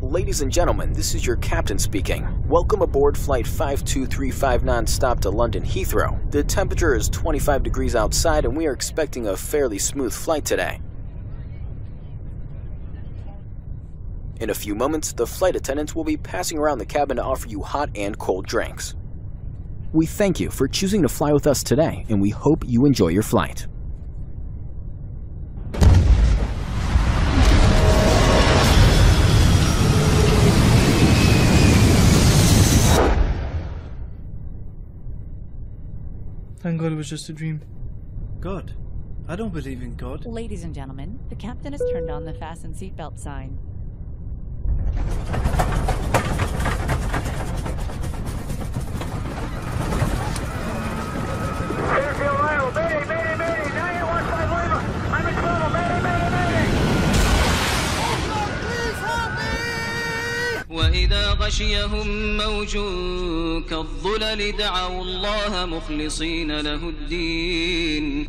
Ladies and gentlemen, this is your captain speaking. Welcome aboard Flight 52359 non-stop to London Heathrow. The temperature is 25 degrees outside and we are expecting a fairly smooth flight today. In a few moments, the flight attendants will be passing around the cabin to offer you hot and cold drinks. We thank you for choosing to fly with us today and we hope you enjoy your flight. Thank God it was just a dream. God? I don't believe in God. Ladies and gentlemen, the captain has turned on the fasten seatbelt sign. Airfield Iowa, Mayday, Mayday, Mayday, 9815 Lima. I'm in trouble, Mayday, Mayday, Mayday. Oh, please help me! وإذا غشيهم موج كالظلل دعوا الله مخلصين له الدين